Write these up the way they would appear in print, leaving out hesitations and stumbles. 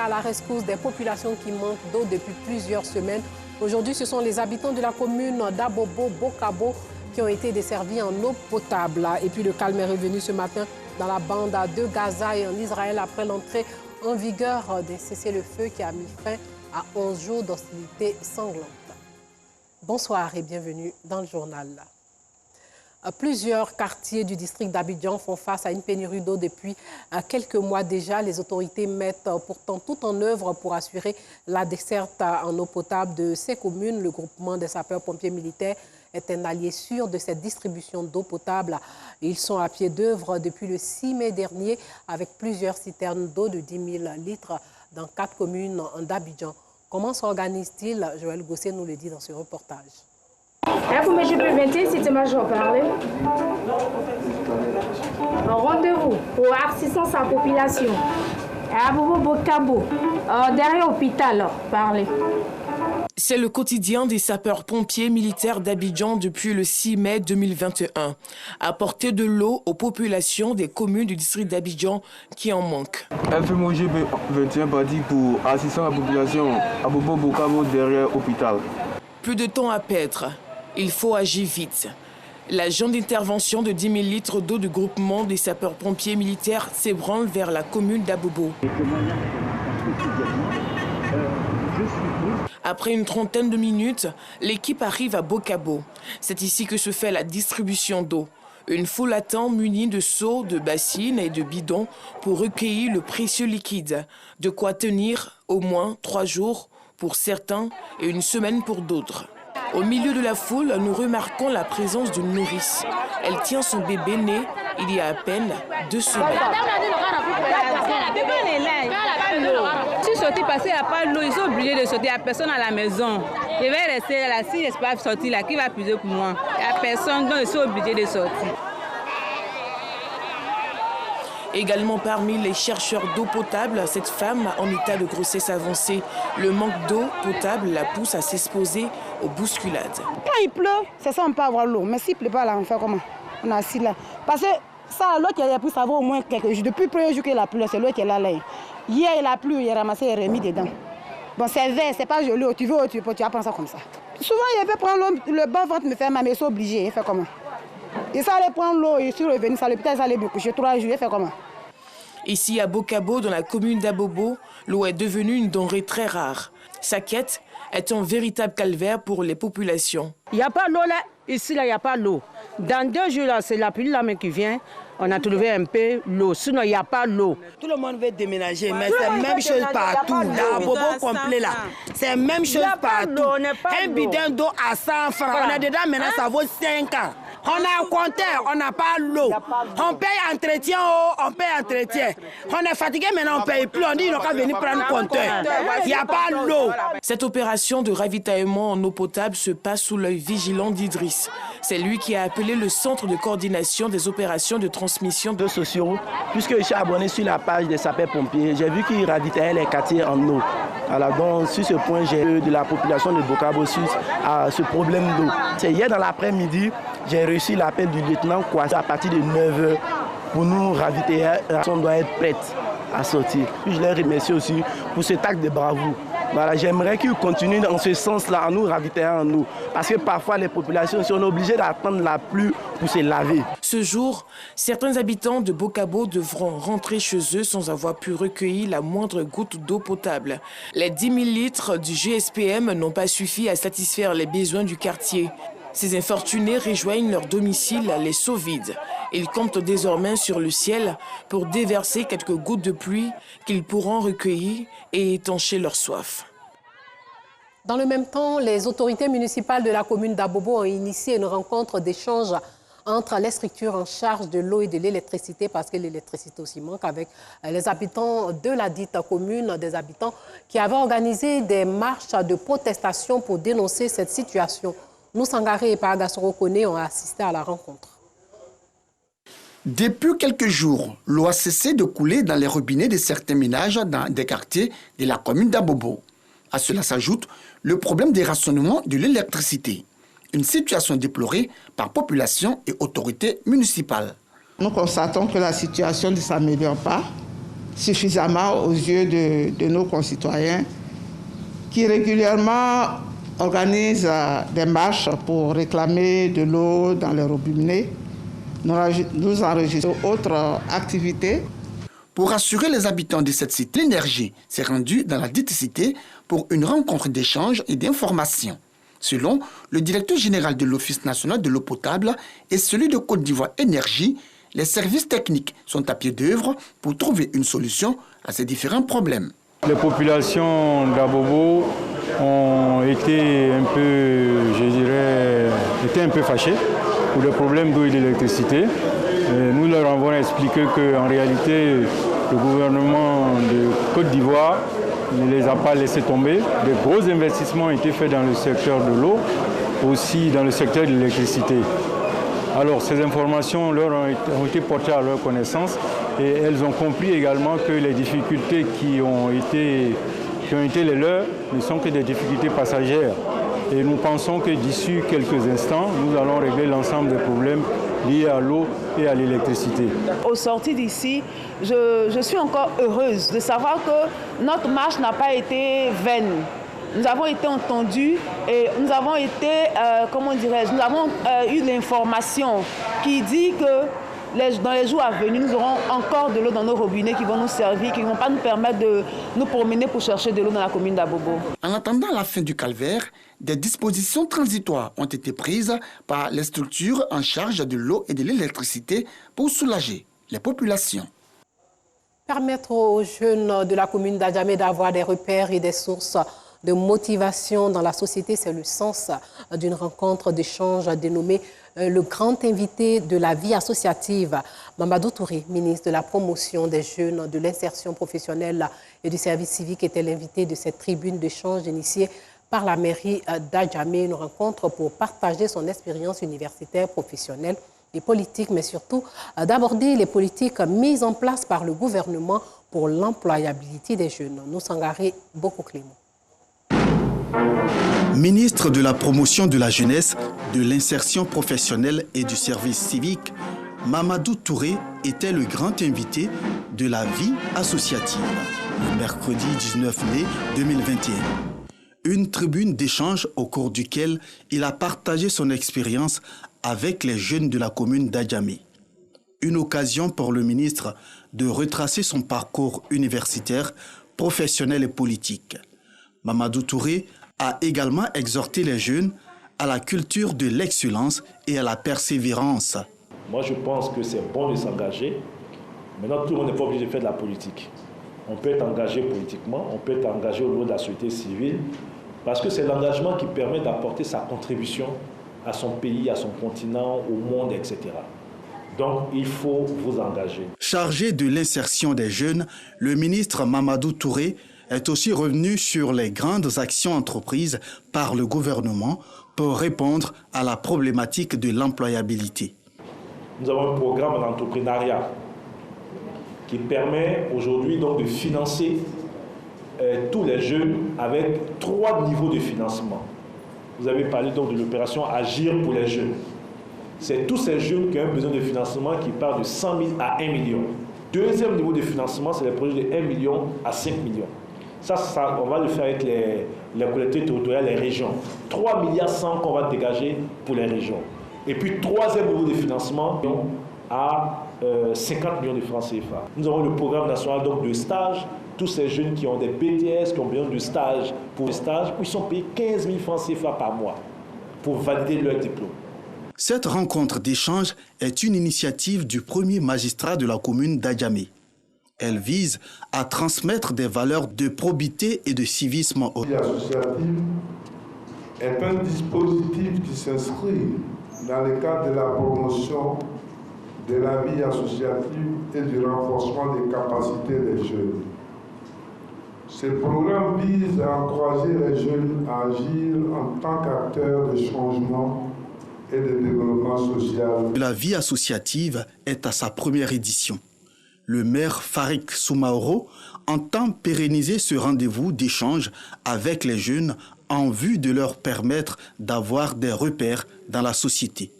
à la rescousse des populations qui manquent d'eau depuis plusieurs semaines. Aujourd'hui, ce sont les habitants de la commune d'Abobo-Bokabo qui ont été desservis en eau potable. Et puis le calme est revenu ce matin dans la bande de Gaza et en Israël après l'entrée en vigueur des cessez-le-feu qui a mis fin à 11 jours d'hostilité sanglante. Bonsoir et bienvenue dans le journal. Plusieurs quartiers du district d'Abidjan font face à une pénurie d'eau depuis quelques mois déjà. Les autorités mettent pourtant tout en œuvre pour assurer la desserte en eau potable de ces communes. Le groupement des sapeurs-pompiers militaires est un allié sûr de cette distribution d'eau potable. Ils sont à pied d'œuvre depuis le 6 mai dernier avec plusieurs citernes d'eau de 10 000 litres dans 4 communes d'Abidjan. Comment s'organise-t-il? Joël Gosset nous le dit dans ce reportage. Vous me permettez, si tu m'as parlé. Rendez-vous pour assistance à la population. À Abobo-Bokabo, derrière l'hôpital, parlez. C'est le quotidien des sapeurs-pompiers militaires d'Abidjan depuis le 6 mai 2021. Apporter de l'eau aux populations des communes du district d'Abidjan qui en manquent. FMOG 21 parti pour assistance à la population à Abobo-Bokabo derrière l'hôpital. Plus de temps à perdre. Il faut agir vite. L'agent d'intervention de 10 000 litres d'eau du groupement des sapeurs-pompiers militaires s'ébranle vers la commune d'Abobo. Après une trentaine de minutes, l'équipe arrive à Bokabo. C'est ici que se fait la distribution d'eau. Une foule attend munie de seaux, de bassines et de bidons pour recueillir le précieux liquide. De quoi tenir au moins 3 jours pour certains et une semaine pour d'autres. Au milieu de la foule, nous remarquons la présence d'une nourrice. Elle tient son bébé né il y a à peine 2 semaines. Si sortir parce qu'il n'y a pas d'eau, ils sont obligés de sortir. Il n'y a personne à la maison. Je vais rester là. Si je ne peux pas sortir là, qui va puiser pour moi? Il n'y a personne, donc ils sont obligés de sortir. Également parmi les chercheurs d'eau potable, cette femme en état de grossesse avancée. Le manque d'eau potable la pousse à s'exposer aux bousculades. Quand il pleut, c'est ça, on peut avoir l'eau. Mais s'il ne pleut pas, là, on fait comment? On est assis là. Parce que ça, l'eau qui a plu, ça va au moins quelques jours. Depuis le premier jour qu'il a plu, c'est l'eau qui est là. Hier, il a plu, il a ramassé et remis dedans. Bon, c'est vert, c'est pas joli. Tu veux, tu vas prendre ça comme ça. Souvent, il veut prendre l'eau, le bas ventre me fait mal, mais ils sont obligés. Il fait comment? Il s'allait prendre l'eau, il est revenu, ça l'hôpital, il s'allait me coucher 3 jours. Il fait comment? Ici, à Bokabo, dans la commune d'Abobo, l'eau est devenue une denrée très rare. Sa quête est un véritable calvaire pour les populations. Il n'y a pas d'eau là, ici là, il n'y a pas d'eau. Dans 2 jours là, c'est la pluie là qui vient. On a trouvé un peu l'eau, sinon il n'y a pas d'eau. Tout le monde veut déménager, mais c'est la même chose partout. Là, Bobo complet là, c'est la même chose partout. Un bidon d'eau à 100 francs, on a dedans maintenant, ça vaut 5 ans. On a un compteur, on n'a pas l'eau. On paye entretien, on paye entretien. On est fatigué maintenant, on ne paye plus. On dit qu'il n'a qu'à venir prendre le compteur. Il n'y a pas l'eau. Cette opération de ravitaillement en eau potable se passe sous l'œil vigilant d'Idriss. C'est lui qui a appelé le centre de coordination des opérations de transmission de sociaux. Puisque je suis abonné sur la page des sapeurs-pompiers, j'ai vu qu'ils ravitaillaient les quartiers en eau. Alors donc, sur ce point, j'ai eu de la population de Bokabo à ce problème d'eau. C'est hier dans l'après-midi, j'ai reçu l'appel du lieutenant Kwasi à partir de 9h pour nous ravitailler. On doit être prête à sortir. Puis je les remercie aussi pour cet acte de bravoure. Voilà, j'aimerais qu'ils continuent dans ce sens-là, en nous ravitaillant en eau. Parce que parfois, les populations sont obligées d'attendre la pluie pour se laver. Ce jour, certains habitants de Bokabo devront rentrer chez eux sans avoir pu recueillir la moindre goutte d'eau potable. Les 10 000 litres du GSPM n'ont pas suffi à satisfaire les besoins du quartier. Ces infortunés rejoignent leur domicile les seaux vides. Ils comptent désormais sur le ciel pour déverser quelques gouttes de pluie qu'ils pourront recueillir et étancher leur soif. Dans le même temps, les autorités municipales de la commune d'Abobo ont initié une rencontre d'échange entre les structures en charge de l'eau et de l'électricité, parce que l'électricité aussi manque, avec les habitants de la dite commune, des habitants qui avaient organisé des marches de protestation pour dénoncer cette situation. Nous, Sangaré et Paragassoro Kone ont assisté à la rencontre. Depuis quelques jours, l'eau a cessé de couler dans les robinets de certains ménages dans des quartiers de la commune d'Abobo. À cela s'ajoute le problème des rationnements de l'électricité. Une situation déplorée par population et autorités municipales. Nous constatons que la situation ne s'améliore pas. suffisamment aux yeux de nos concitoyens qui régulièrement organisent des marches pour réclamer de l'eau dans les robinets. Nous enregistrons autres activités. Pour rassurer les habitants de cette cité, l'énergie s'est rendue dans la dite cité pour une rencontre d'échange et d'information. Selon le directeur général de l'Office national de l'eau potable et celui de Côte d'Ivoire Énergie, les services techniques sont à pied d'œuvre pour trouver une solution à ces différents problèmes. Les populations d'Abobo ont été un peu fâchées pour les problèmes d'eau et d'électricité. Nous leur avons expliqué qu'en réalité, le gouvernement de Côte d'Ivoire ne les a pas laissés tomber. De gros investissements ont été faits dans le secteur de l'eau, aussi dans le secteur de l'électricité. Alors ces informations leur ont été portées à leur connaissance et elles ont compris également que les difficultés qui ont été les leurs ne sont que des difficultés passagères. Et nous pensons que d'ici quelques instants, nous allons régler l'ensemble des problèmes liés à l'eau et à l'électricité. Au sortir d'ici, je suis encore heureuse de savoir que notre marche n'a pas été vaine. Nous avons été entendus et nous avons été, nous avons eu l'information qui dit que dans les jours à venir, nous aurons encore de l'eau dans nos robinets qui vont nous servir, qui ne vont pas nous permettre de nous promener pour chercher de l'eau dans la commune d'Abobo. En attendant la fin du calvaire, des dispositions transitoires ont été prises par les structures en charge de l'eau et de l'électricité pour soulager les populations. Permettre aux jeunes de la commune d'Adjamé d'avoir des repères et des sources de motivation dans la société, c'est le sens d'une rencontre d'échange dénommée le grand invité de la vie associative. Mamadou Touré, ministre de la promotion des jeunes, de l'insertion professionnelle et du service civique, était l'invité de cette tribune d'échange initiée par la mairie d'Adjamé. Une rencontre pour partager son expérience universitaire, professionnelle et politique, mais surtout d'aborder les politiques mises en place par le gouvernement pour l'employabilité des jeunes. Nous Sangaré Boko Clément. Ministre de la promotion de la jeunesse, de l'insertion professionnelle et du service civique, Mamadou Touré était le grand invité de la vie associative, le mercredi 19 mai 2021. Une tribune d'échange au cours duquel il a partagé son expérience avec les jeunes de la commune d'Adjamé. Une occasion pour le ministre de retracer son parcours universitaire, professionnel et politique. Mamadou Touré a également exhorté les jeunes à la culture de l'excellence et à la persévérance. Moi, je pense que c'est bon de s'engager. Maintenant, tout le monde n'est pas obligé de faire de la politique. On peut être engagé politiquement, on peut être engagé au niveau de la société civile, parce que c'est l'engagement qui permet d'apporter sa contribution à son pays, à son continent, au monde, etc. Donc, il faut vous engager. Chargé de l'insertion des jeunes, le ministre Mamadou Touré est aussi revenu sur les grandes actions entreprises par le gouvernement pour répondre à la problématique de l'employabilité. Nous avons un programme d'entrepreneuriat qui permet aujourd'hui donc de financer tous les jeunes avec 3 niveaux de financement. Vous avez parlé donc de l'opération Agir pour les jeunes. C'est tous ces jeunes qui ont besoin de financement qui partent de 100 000 à 1 million. Deuxième niveau de financement, c'est les projets de 1 million à 5 millions. Ça, on va le faire avec les collectivités territoriales, les régions. 3 milliards 100 qu'on va dégager pour les régions. Et puis, troisième niveau de financement à 50 millions de francs CFA. Nous avons le programme national donc, de stage. Tous ces jeunes qui ont des BTS, qui ont besoin de stage, pour le stage, ils sont payés 15 000 francs CFA par mois pour valider leur diplôme. Cette rencontre d'échange est une initiative du premier magistrat de la commune d'Adjamé. Elle vise à transmettre des valeurs de probité et de civisme. La vie associative est un dispositif qui s'inscrit dans le cadre de la promotion de la vie associative et du renforcement des capacités des jeunes. Ce programme vise à encourager les jeunes à agir en tant qu'acteurs de changement et de développement social. La vie associative est à sa première édition. Le maire Farik Soumaoro entend pérenniser ce rendez-vous d'échange avec les jeunes en vue de leur permettre d'avoir des repères dans la société.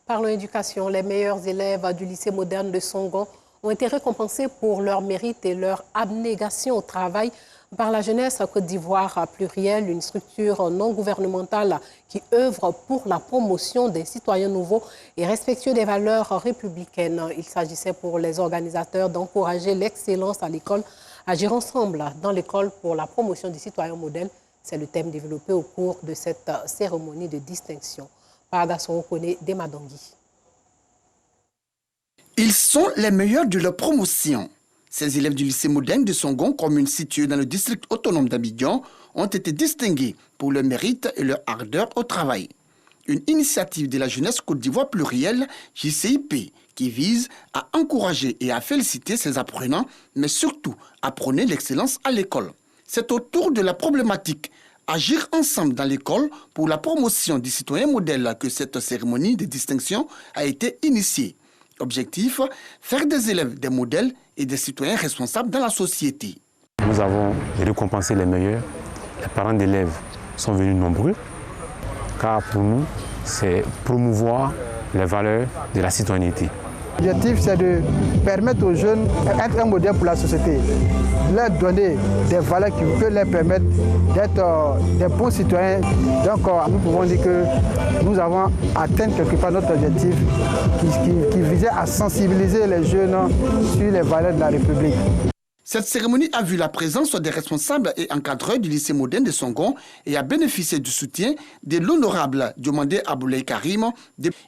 Parlons éducation. Les meilleurs élèves du lycée moderne de Songon ont été récompensés pour leur mérite et leur abnégation au travail par la Jeunesse Côte d'Ivoire Plurielle, une structure non gouvernementale qui œuvre pour la promotion des citoyens nouveaux et respectueux des valeurs républicaines. Il s'agissait pour les organisateurs d'encourager l'excellence à l'école, agir ensemble dans l'école pour la promotion des citoyens modèles. C'est le thème développé au cours de cette cérémonie de distinction. Paragasson connaît Demadangui. Ils sont les meilleurs de leur promotion. Ces élèves du lycée moderne de Songon, commune située dans le district autonome d'Abidjan, ont été distingués pour leur mérite et leur ardeur au travail. Une initiative de la Jeunesse Côte d'Ivoire Plurielle, JCIP, qui vise à encourager et à féliciter ses apprenants, mais surtout à prôner l'excellence à l'école. C'est autour de la problématique Agir ensemble dans l'école pour la promotion des citoyens modèles que cette cérémonie de distinction a été initiée. Objectif, faire des élèves des modèles et des citoyens responsables dans la société. Nous avons récompensé les meilleurs. Les parents d'élèves sont venus nombreux, car pour nous, c'est promouvoir les valeurs de la citoyenneté. L'objectif, c'est de permettre aux jeunes d'être un modèle pour la société, leur donner des valeurs qui peuvent leur permettre d'être des bons citoyens. Donc, nous pouvons dire que nous avons atteint quelque part notre objectif qui visait à sensibiliser les jeunes sur les valeurs de la République. Cette cérémonie a vu la présence des responsables et encadreurs du lycée moderne de Songon et a bénéficié du soutien de l'honorable Diomandé Aboulaye Karim.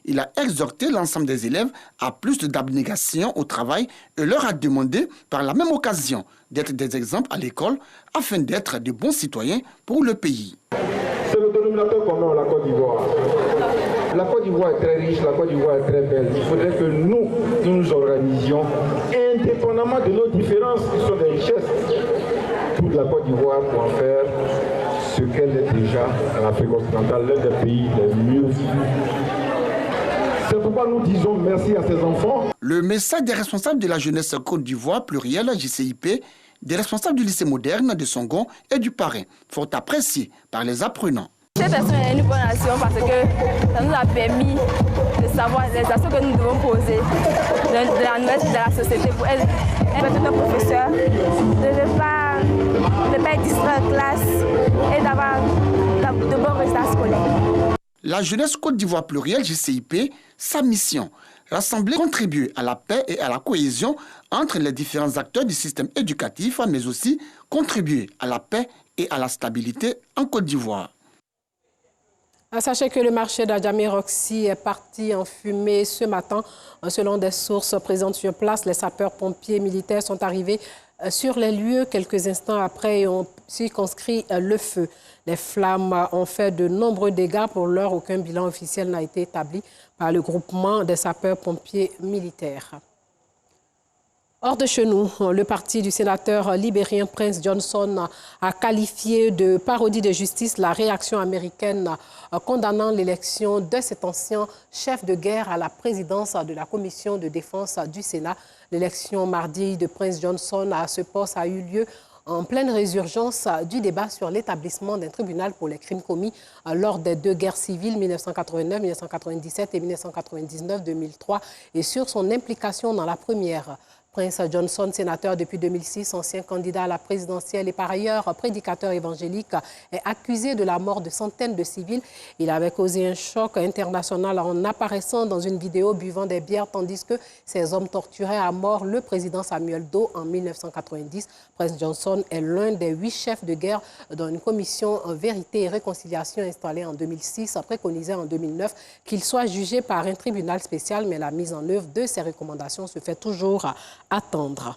Il a exhorté l'ensemble des élèves à plus d'abnégation au travail et leur a demandé par la même occasion d'être des exemples à l'école afin d'être de bons citoyens pour le pays. C'est le dénominateur commun à la Côte d'Ivoire. La Côte d'Ivoire est très riche, la Côte d'Ivoire est très belle. Il faudrait que nous nous organisions indépendamment de nos différences qui sont des richesses. Toute la Côte d'Ivoire pour en faire ce qu'elle est déjà en Afrique occidentale, l'un des pays les mieux. C'est pourquoi nous disons merci à ces enfants. Le message des responsables de la Jeunesse Côte d'Ivoire Plurielle, JCIP, des responsables du lycée moderne de Songon et du parrain, fort apprécié par les apprenants. Cette action est une bonne action parce que ça nous a permis de savoir les actions que nous devons poser de la société pour être nos professeurs, de ne pas être distrait en classe et d'avoir de bons résultats scolaires. La Jeunesse Côte d'Ivoire Plurielle, JCIP, sa mission, rassembler, contribuer à la paix et à la cohésion entre les différents acteurs du système éducatif, mais aussi contribuer à la paix et à la stabilité en Côte d'Ivoire. Sachez que le marché d'Adjamé Roxy est parti en fumée ce matin. Selon des sources présentes sur place, les sapeurs-pompiers militaires sont arrivés sur les lieux quelques instants après et ont circonscrit le feu. Les flammes ont fait de nombreux dégâts. Pour l'heure, aucun bilan officiel n'a été établi par le groupement des sapeurs-pompiers militaires. Hors de chez nous, le parti du sénateur libérien Prince Johnson a qualifié de parodie de justice la réaction américaine condamnant l'élection de cet ancien chef de guerre à la présidence de la commission de défense du Sénat. L'élection mardi de Prince Johnson à ce poste a eu lieu en pleine résurgence du débat sur l'établissement d'un tribunal pour les crimes commis lors des deux guerres civiles 1989, 1997 et 1999-2003 et sur son implication dans la première. Prince Johnson, sénateur depuis 2006, ancien candidat à la présidentielle et par ailleurs prédicateur évangélique, est accusé de la mort de centaines de civils. Il avait causé un choc international en apparaissant dans une vidéo buvant des bières tandis que ces hommes torturaient à mort le président Samuel Doe en 1990. Prince Johnson est l'un des 8 chefs de guerre dont une commission Vérité et Réconciliation installée en 2006 préconisait en 2009 qu'il soit jugé par un tribunal spécial, mais la mise en œuvre de ces recommandations se fait toujours attendre.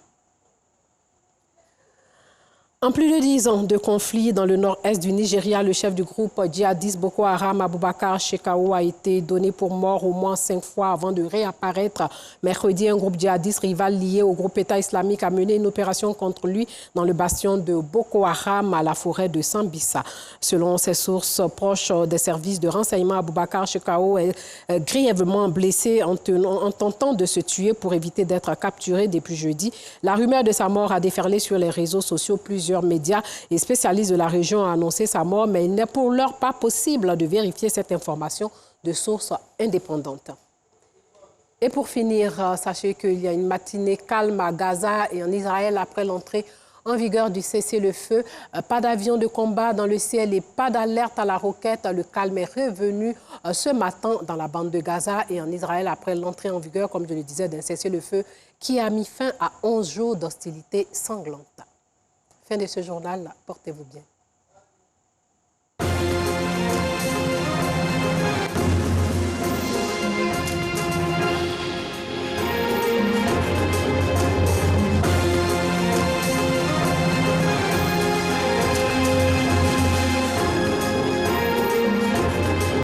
En plus de 10 ans de conflit dans le nord-est du Nigeria, le chef du groupe djihadiste Boko Haram, Abubakar Shekau, a été donné pour mort au moins 5 fois avant de réapparaître. Mercredi, un groupe djihadiste rival lié au groupe État islamique a mené une opération contre lui dans le bastion de Boko Haram à la forêt de Sambisa. Selon ses sources proches des services de renseignement, Abubakar Shekau est grièvement blessé en tentant de se tuer pour éviter d'être capturé depuis jeudi. La rumeur de sa mort a déferlé sur les réseaux sociaux. Plusieurs médias et spécialistes de la région ont annoncé sa mort, mais il n'est pour l'heure pas possible de vérifier cette information de sources indépendantes. Et pour finir, sachez qu'il y a une matinée calme à Gaza et en Israël après l'entrée en vigueur du cessez-le-feu. Pas d'avion de combat dans le ciel et pas d'alerte à la roquette. Le calme est revenu ce matin dans la bande de Gaza et en Israël après l'entrée en vigueur, comme je le disais, d'un cessez-le-feu qui a mis fin à 11 jours d'hostilité sanglante. Fin de ce journal, portez-vous bien.